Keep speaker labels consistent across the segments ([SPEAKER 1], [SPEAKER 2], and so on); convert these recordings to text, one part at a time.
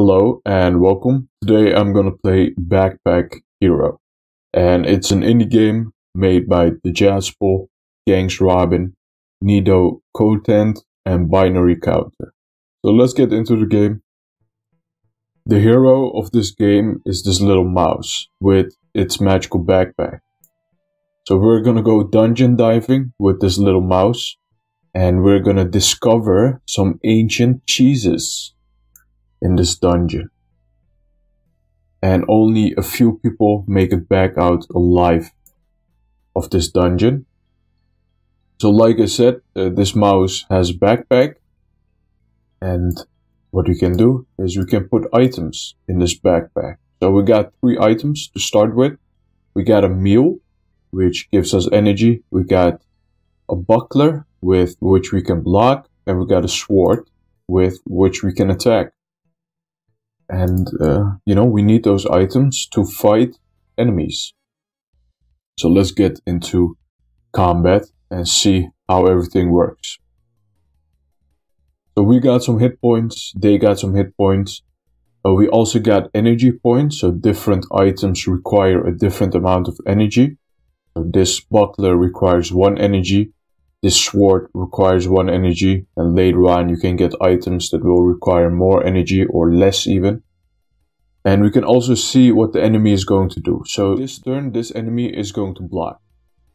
[SPEAKER 1] Hello and welcome. Today I'm gonna play Backpack Hero, and it's an indie game made by TheJaspel, GangsRobin, NedoKotent, and BinaryCounter. So let's get into the game. The hero of this game is this little mouse with its magical backpack. So we're gonna go dungeon diving with this little mouse, and we're gonna discover some ancient cheeses in this dungeon. And only a few people make it back out alive of this dungeon. So like I said, this mouse has a backpack, and what we can do is we can put items in this backpack. So we got 3 items to start with. We got a meal, which gives us energy. We got a buckler with which we can block, and we got a sword with which we can attack. And we need those items to fight enemies. So let's get into combat and see how everything works. So we got some hit points, they got some hit points. We also got energy points, so different items require a different amount of energy. So this buckler requires 1 energy, this sword requires 1 energy, and later on you can get items that will require more energy or less even. And we can also see what the enemy is going to do. So this turn, this enemy is going to block.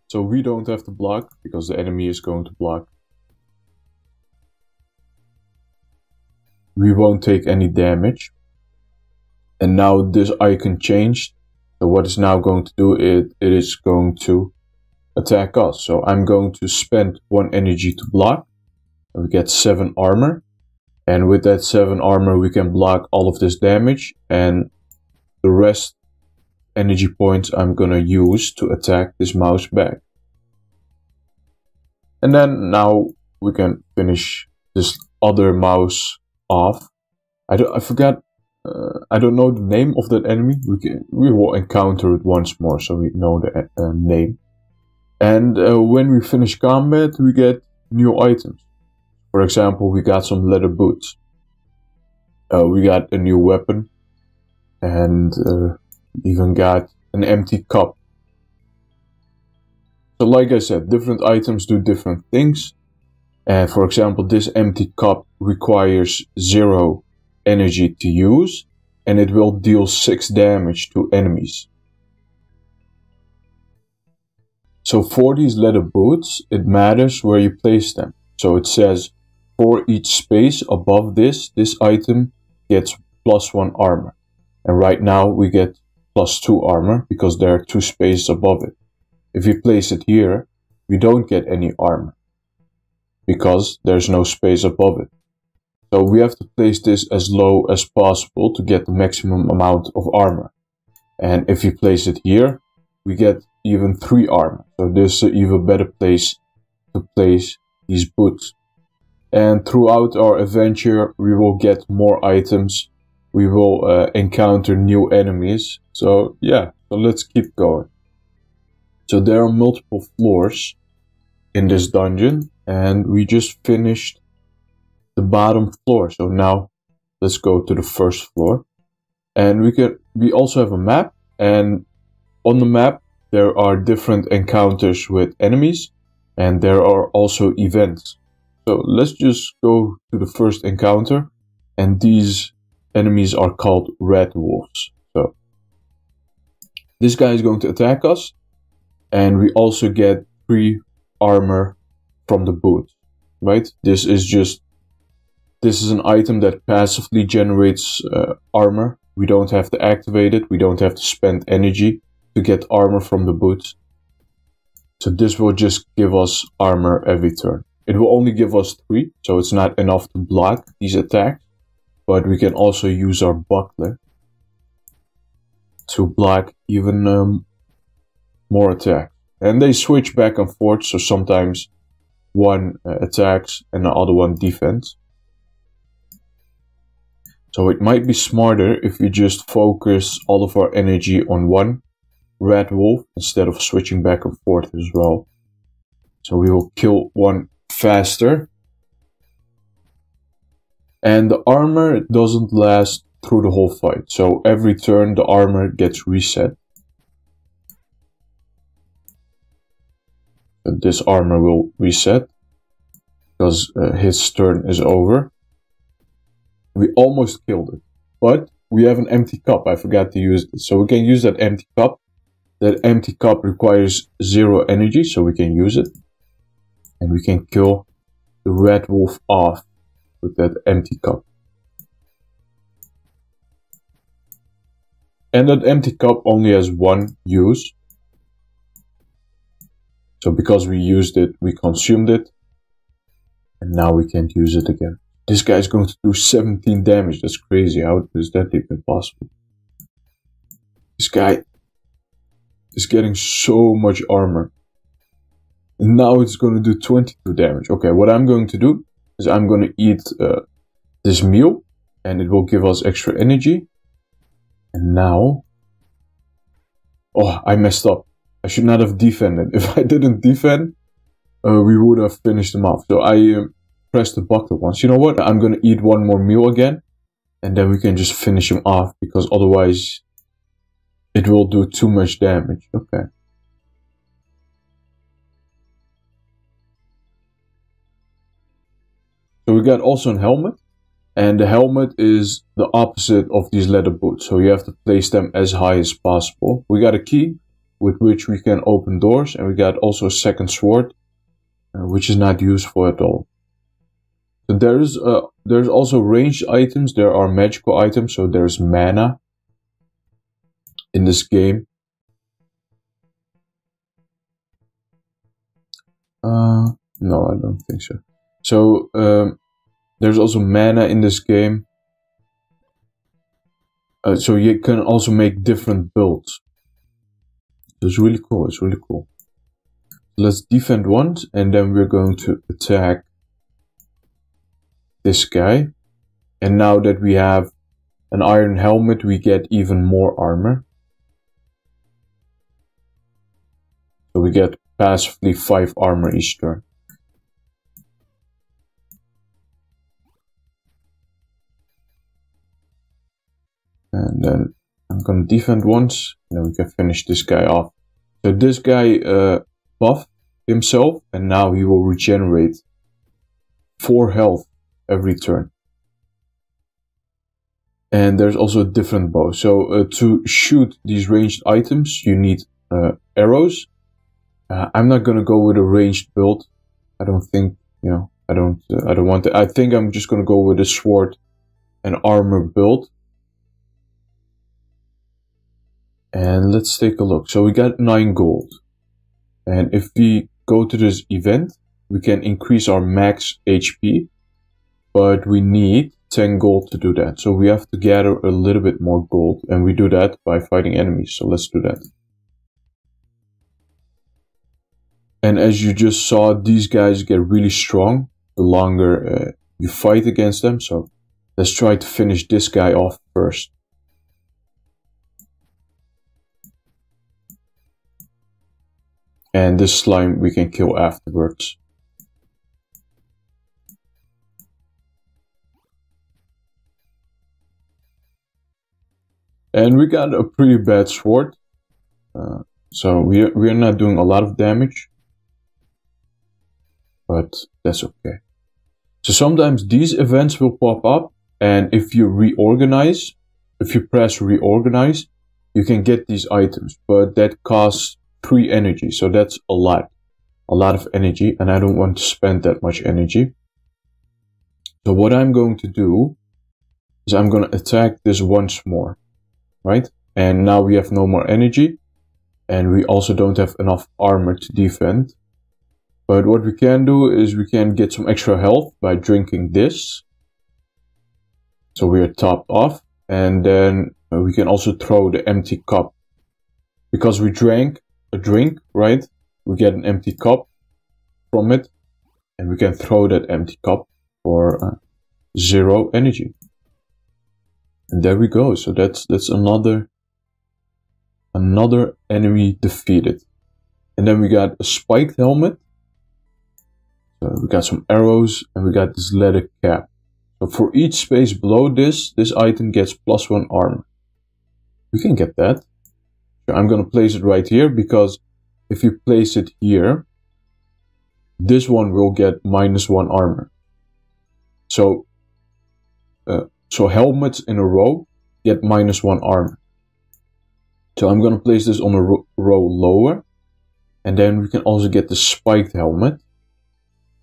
[SPEAKER 1] So we don't have to block because the enemy is going to block. We won't take any damage. And now this icon changed. So what it's now going to do, it is going to attack us. So I'm going to spend 1 energy to block. And we get 7 armor. And with that 7 armor we can block all of this damage. And the rest energy points I'm gonna use to attack this mouse back. And then now we can finish this other mouse off. I don't know the name of that enemy. We will encounter it once more so we know the name. And when we finish combat we get new items. For example, we got some leather boots. We got a new weapon. And even got an empty cup. So like I said, different items do different things. And for example, this empty cup requires 0 energy to use. And it will deal 6 damage to enemies. So for these leather boots, it matters where you place them. So it says, for each space above this item gets +1 armor. And right now we get +2 armor because there are 2 spaces above it. If you place it here, we don't get any armor because there's no space above it. So we have to place this as low as possible to get the maximum amount of armor. And if you place it here, we get even 3 armor. So this is an even better place to place these boots. And throughout our adventure, we will get more items. We will encounter new enemies. So yeah, so let's keep going. So there are multiple floors in this dungeon. And we just finished the bottom floor. So now let's go to the first floor. And we also have a map. And on the map, there are different encounters with enemies. And there are also events. So let's just go to the first encounter, and these enemies are called red wolves. So this guy is going to attack us, and we also get 3 armor from the boot, right? This is an item that passively generates armor. We don't have to activate it. We don't have to spend energy to get armor from the boot. So this will just give us armor every turn. It will only give us 3, so it's not enough to block these attacks. But we can also use our buckler to block even more attacks. And they switch back and forth, so sometimes one attacks and the other one defends. So it might be smarter if we just focus all of our energy on one red wolf instead of switching back and forth as well. So we will kill one faster. And the armor doesn't last through the whole fight. So every turn the armor gets reset. So this armor will reset because his turn is over. We almost killed it, but we have an empty cup. I forgot to use it. So we can use that empty cup. That empty cup requires 0 energy, so we can use it. And we can kill the red wolf off with that empty cup. And that empty cup only has 1 use. So because we used it, we consumed it. And now we can't use it again. This guy is going to do 17 damage. That's crazy. How is that even possible? This guy is getting so much armor. And now it's going to do 22 damage. Okay, what I'm going to do is I'm going to eat this meal. And it will give us extra energy. And now... Oh, I messed up. I should not have defended. If I didn't defend, we would have finished him off. So I pressed the button once. You know what? I'm going to eat 1 more meal again. And then we can just finish him off. Because otherwise, it will do too much damage. Okay. So we got also a helmet. And the helmet is the opposite of these leather boots. So you have to place them as high as possible. We got a key with which we can open doors. And we got also a second sword, which is not useful at all. So there's also ranged items. There are magical items. So there's mana in this game. No, I don't think so. So there's also mana in this game. So you can also make different builds. It's really cool. It's really cool. Let's defend once, and then we're going to attack this guy. And now that we have an iron helmet, we get even more armor. So we get passively 5 armor each turn. And then I'm going to defend once, and then we can finish this guy off. So this guy buffed himself, and now he will regenerate 4 health every turn. And there's also a different bow. So to shoot these ranged items, you need arrows. I'm not going to go with a ranged build. I don't think, you know, I don't want to. I think I'm just going to go with a sword and armor build. And let's take a look. So we got 9 gold. And if we go to this event, we can increase our max HP. But we need 10 gold to do that. So we have to gather a little bit more gold. And we do that by fighting enemies. So let's do that. And as you just saw, these guys get really strong the longer you fight against them. So let's try to finish this guy off first. And this slime we can kill afterwards. And we got a pretty bad sword. So we are not doing a lot of damage. But that's okay. So sometimes these events will pop up. And if you reorganize, if you press reorganize, you can get these items. But that costs 3 energy, so that's a lot of energy, and I don't want to spend that much energy. So what I'm going to do is I'm going to attack this once more, right? And now we have no more energy, and we also don't have enough armor to defend. But what we can do is we can get some extra health by drinking this. So we are topped off, and then we can also throw the empty cup. Because we drank a drink, right? We get an empty cup from it, and we can throw that empty cup for 0 energy. And there we go. So that's another enemy defeated. And then we got a spiked helmet. So we got some arrows, and we got this leather cap. So for each space below this item gets +1 armor. We can get that. So I'm gonna place it right here, because if you place it here, this one will get -1 armor. So helmets in a row get -1 armor. So I'm gonna place this on a row lower, and then we can also get the spiked helmet.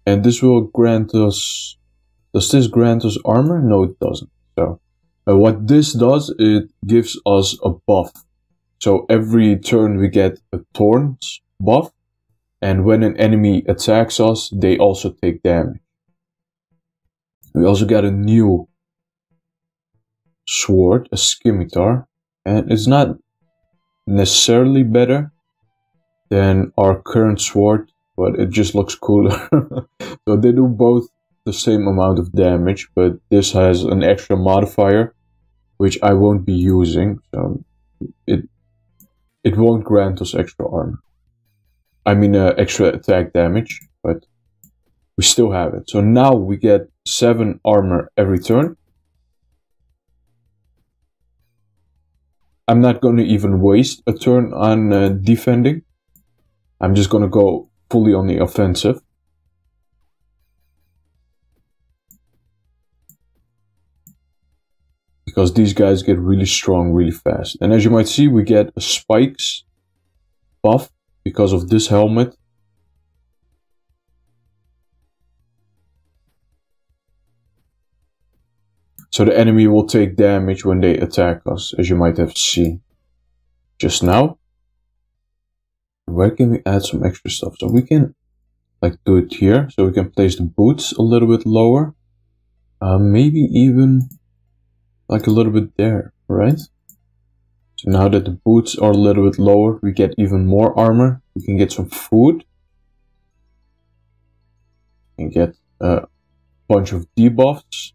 [SPEAKER 1] And this will grant us, does this grant us armor? No, it doesn't. So what this does, it gives us a buff. So every turn we get a thorns buff, and when an enemy attacks us, they also take damage. We also got a new sword, a scimitar, and it's not necessarily better than our current sword, but it just looks cooler. So they do both the same amount of damage, but this has an extra modifier, which I won't be using, so it won't grant us extra armor. I mean extra attack damage, but we still have it. So now we get 7 armor every turn. I'm not going to even waste a turn on defending. I'm just going to go fully on the offensive. Because these guys get really strong really fast. And as you might see, we get a spikes buff because of this helmet. So the enemy will take damage when they attack us, as you might have seen just now. Where can we add some extra stuff? So we can like do it here. So we can place the boots a little bit lower. Maybe even like a little bit there, right? So now that the boots are a little bit lower, we get even more armor. We can get some food. We can get a bunch of debuffs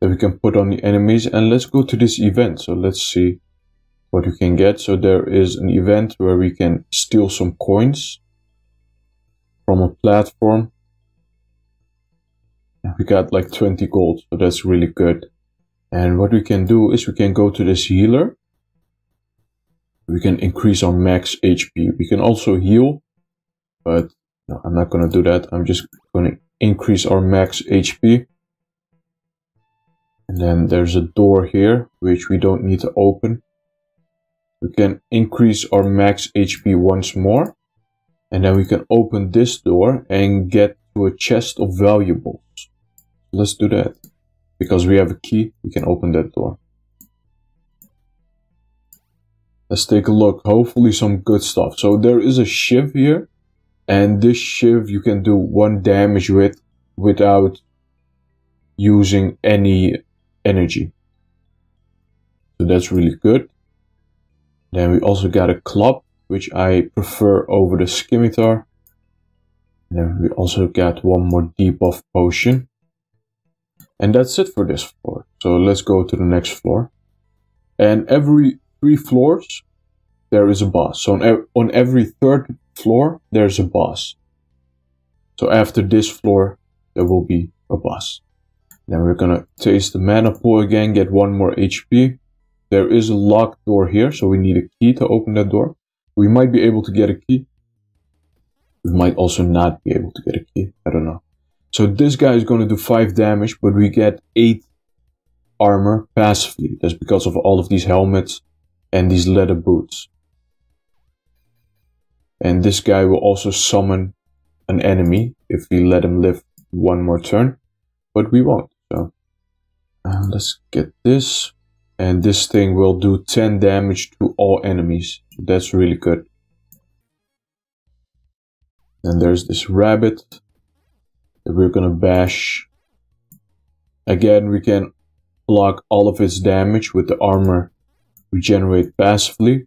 [SPEAKER 1] that we can put on the enemies. And let's go to this event. So let's see what we can get. So there is an event where we can steal some coins from a platform. We got like 20 gold, so that's really good. And what we can do is we can go to this healer. We can increase our max HP. We can also heal, but no, I'm not going to do that. I'm just going to increase our max HP. And then there's a door here, which we don't need to open. We can increase our max HP once more. And then we can open this door and get to a chest of valuables. Let's do that. Because we have a key, we can open that door. Let's take a look. Hopefully some good stuff. So there is a shiv here. And this shiv you can do 1 damage with without using any energy. So that's really good. Then we also got a club, which I prefer over the scimitar. And then we also got 1 more debuff potion. And that's it for this floor. So let's go to the next floor. And every 3 floors, there is a boss. So on every 3rd floor, there's a boss. So after this floor, there will be a boss. Then we're gonna taste the mana pool again, get 1 more HP. There is a locked door here, so we need a key to open that door. We might be able to get a key. We might also not be able to get a key. I don't know. So this guy is going to do 5 damage, but we get 8 armor passively. That's because of all of these helmets and these leather boots. And this guy will also summon an enemy if we let him live 1 more turn, but we won't. So let's get this. And this thing will do 10 damage to all enemies. That's really good. Then there's this rabbit that we're gonna bash. Again, we can block all of its damage with the armor regenerate passively.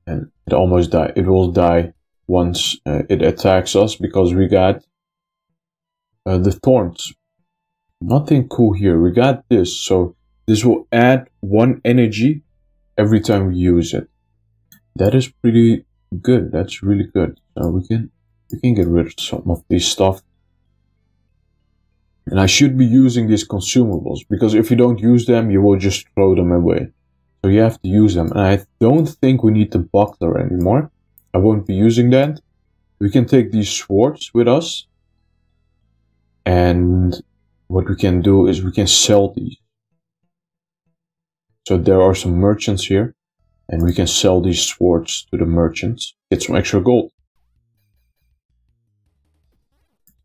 [SPEAKER 1] And it almost died. It will die once it attacks us because we got the thorns. Nothing cool here. We got this, so this will add 1 energy every time we use it. That is pretty good. That's really good. So we can get rid of some of this stuff. And I should be using these consumables, because if you don't use them, you will just throw them away. So you have to use them. And I don't think we need the buckler anymore. I won't be using that. We can take these swords with us. And what we can do is we can sell these. So there are some merchants here. And we can sell these swords to the merchants. Get some extra gold.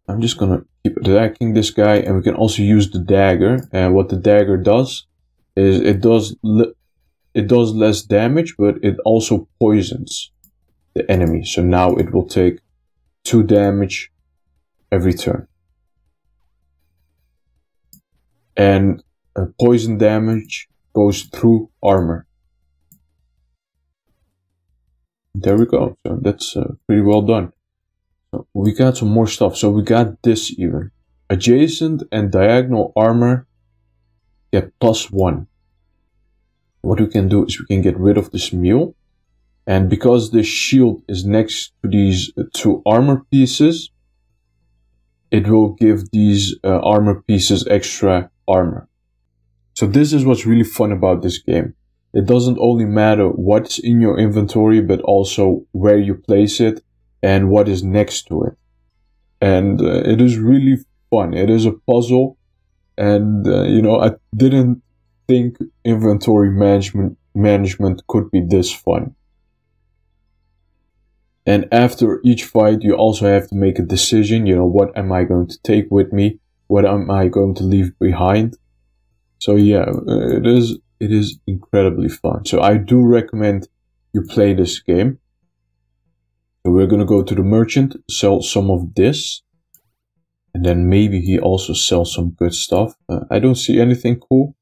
[SPEAKER 1] I'm just gonna keep attacking this guy, and we can also use the dagger. And what the dagger does is it does less damage, but it also poisons the enemy. So now it will take 2 damage every turn. And poison damage goes through armor. There we go. So that's pretty well done. So we got some more stuff. So we got this even. Adjacent and diagonal armor get +1. What we can do is we can get rid of this mule. And because the shield is next to these 2 armor pieces, it will give these armor pieces extra armor. So this is what's really fun about this game. It doesn't only matter what's in your inventory, but also where you place it and what is next to it. And it is really fun. It is a puzzle. And, you know, I didn't think inventory management could be this fun. And after each fight, you also have to make a decision. You know, what am I going to take with me? What am I going to leave behind? So yeah, it is incredibly fun. So I do recommend you play this game. So we're going to go to the merchant, sell some of this. And then maybe he also sells some good stuff. I don't see anything cool.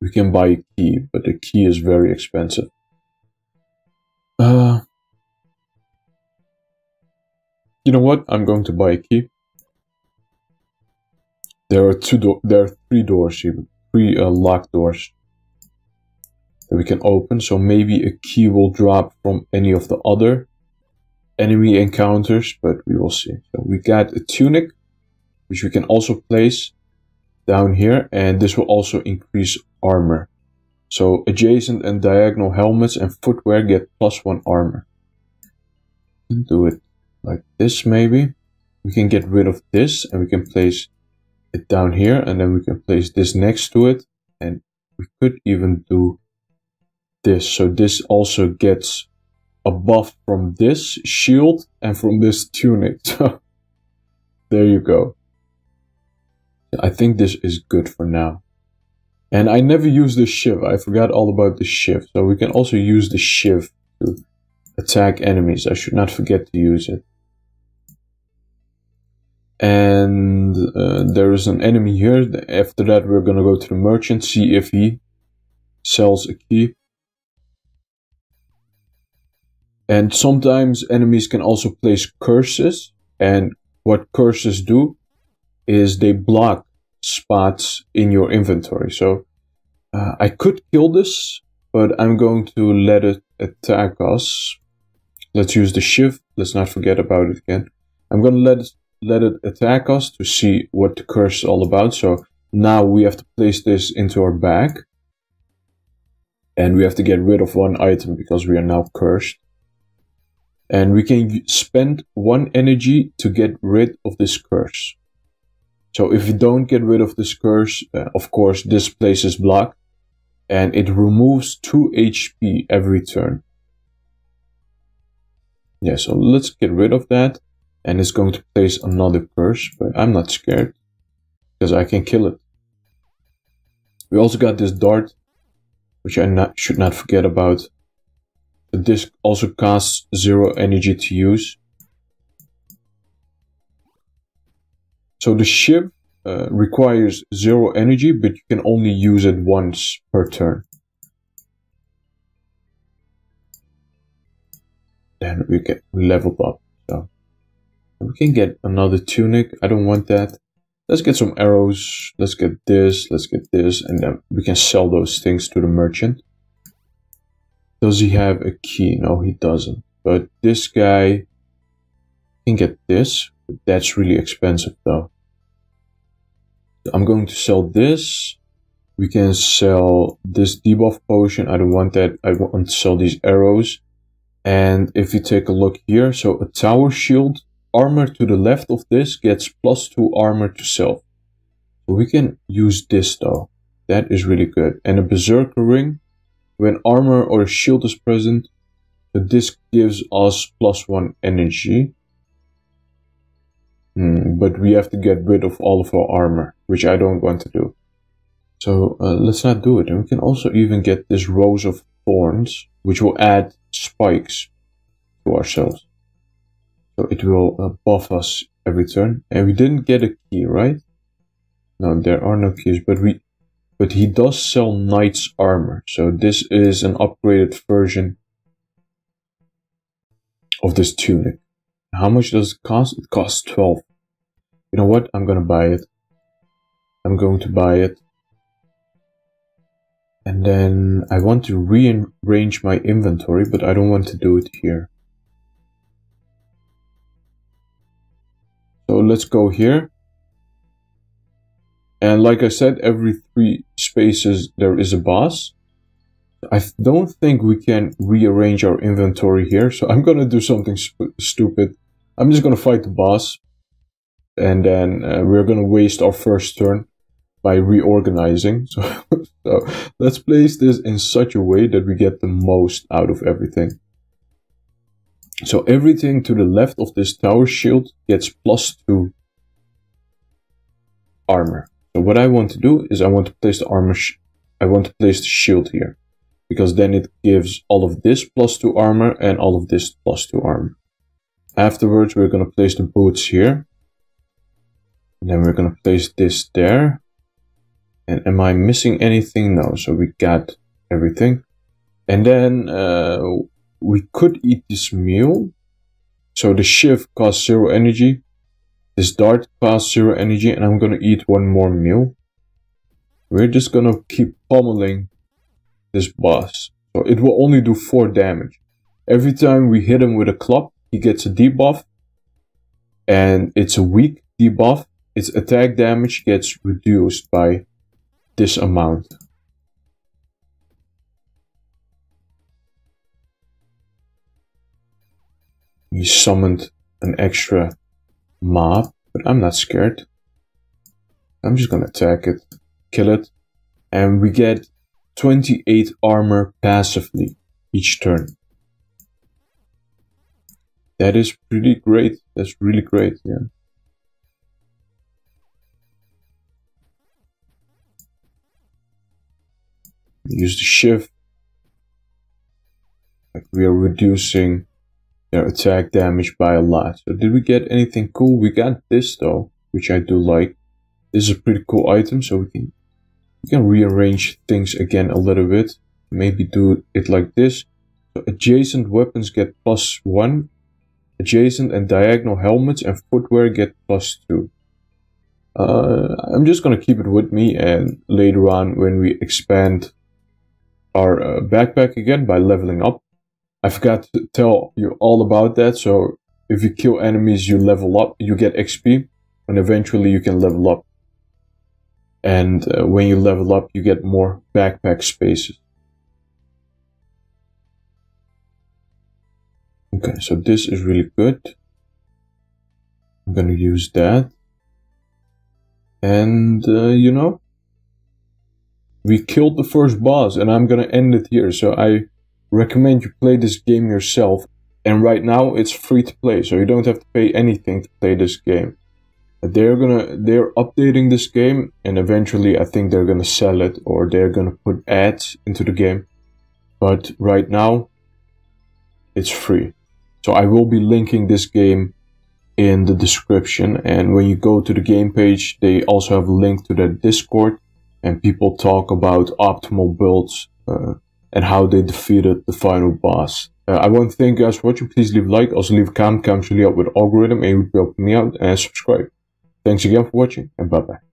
[SPEAKER 1] We can buy a key, but the key is very expensive. You know what? I'm going to buy a key. There are 3 doors even. 3 locked doors that we can open. So maybe a key will drop from any of the other enemy encounters, but we will see. So we got a tunic, which we can also place down here, and this will also increase armor. So adjacent and diagonal helmets and footwear get +1 armor. We can do it like this maybe. We can get rid of this and we can place it down here, and then we can place this next to it, and we could even do this. So this also gets a buff from this shield and from this tunic. So there you go. I think this is good for now. And I never use the shiv. I forgot all about the shiv. So we can also use the shiv to attack enemies. I should not forget to use it. And there is an enemy here. After that, we're going to go to the merchant, see if he sells a key. And sometimes enemies can also place curses. And what curses do is they block spots in your inventory. So I could kill this, but I'm going to let it attack us. Let's use the shiv. Let's not forget about it again. I'm going to let it attack us to see what the curse is all about. So now we have to place this into our bag. And we have to get rid of 1 item because we are now cursed. And we can spend 1 energy to get rid of this curse. So if you don't get rid of this curse, of course this place is blocked. And it removes 2 HP every turn. Yeah, so let's get rid of that. And it's going to place another curse, but I'm not scared, because I can kill it. We also got this dart, which I should not forget about. This also costs 0 energy to use. So the shiv requires 0 energy, but you can only use it once per turn. Then we get leveled up. So we can get another tunic. I don't want that. Let's get some arrows. Let's get this. Let's get this. And then we can sell those things to the merchant. Does he have a key? No, he doesn't. But this guy can get this. But that's really expensive though. I'm going to sell this. We can sell this debuff potion. I don't want that. I want to sell these arrows. And if you take a look here, so a tower shield, armor to the left of this gets +2 armor to self. So we can use this though. That is really good. And a berserker ring, when armor or a shield is present, so this gives us +1 energy. But we have to get rid of all of our armor, which I don't want to do. So let's not do it. And we can also even get this rose of thorns, which will add spikes to ourselves. So it will buff us every turn. And we didn't get a key, right? No, there are no keys, but he does sell knight's armor. So this is an upgraded version of this tunic. How much does it cost? It costs 12. You know what? I'm gonna buy it. I'm going to buy it. And then I want to rearrange my inventory, but I don't want to do it here. So let's go here. And like I said, every 3 spaces there is a boss. I don't think we can rearrange our inventory here, so I'm gonna do something stupid. I'm just gonna fight the boss. And then we're gonna waste our first turn by reorganizing. So let's place this in such a way that we get the most out of everything. So everything to the left of this tower shield gets +2 armor. So what I want to do is I want to place the armor. I want to place the shield here, because then it gives all of this +2 armor and all of this +2 armor. Afterwards, we're gonna place the boots here. And then we're going to place this there. And am I missing anything? No, so we got everything. And then we could eat this meal. So the shiv costs 0 energy. This dart costs 0 energy. And I'm going to eat 1 more meal. We're just going to keep pummeling this boss. So it will only do 4 damage. Every time we hit him with a club, he gets a debuff. And it's a weak debuff. Its attack damage gets reduced by this amount. He summoned an extra mob, but I'm not scared. I'm just gonna attack it, kill it, and we get 28 armor passively each turn. That is pretty great. That's really great, yeah. Use the shiv. Like we are reducing their attack damage by a lot. So did we get anything cool? We got this though, which I do like. This is a pretty cool item, so we can rearrange things again a little bit. Maybe do it like this. So adjacent weapons get +1. Adjacent and diagonal helmets and footwear get +2. I'm just gonna keep it with me, and later on when we expand our backpack again by leveling up. I forgot to tell you all about that. So if you kill enemies, you level up, you get XP, and eventually you can level up. And when you level up, you get more backpack spaces. Okay, so this is really good. I'm gonna use that. And you know, we killed the first boss, and I'm gonna end it here. So I recommend you play this game yourself. And right now it's free to play, so you don't have to pay anything to play this game. They're updating this game, and eventually I think they're gonna sell it, or they're gonna put ads into the game. But right now it's free. So I will be linking this game in the description, and when you go to the game page, they also have a link to their Discord, and people talk about optimal builds and how they defeated the final boss. I want to thank you guys for watching. Please leave a like, also leave a comment, really help with the algorithm, and it would help me out, and subscribe. Thanks again for watching, and bye bye.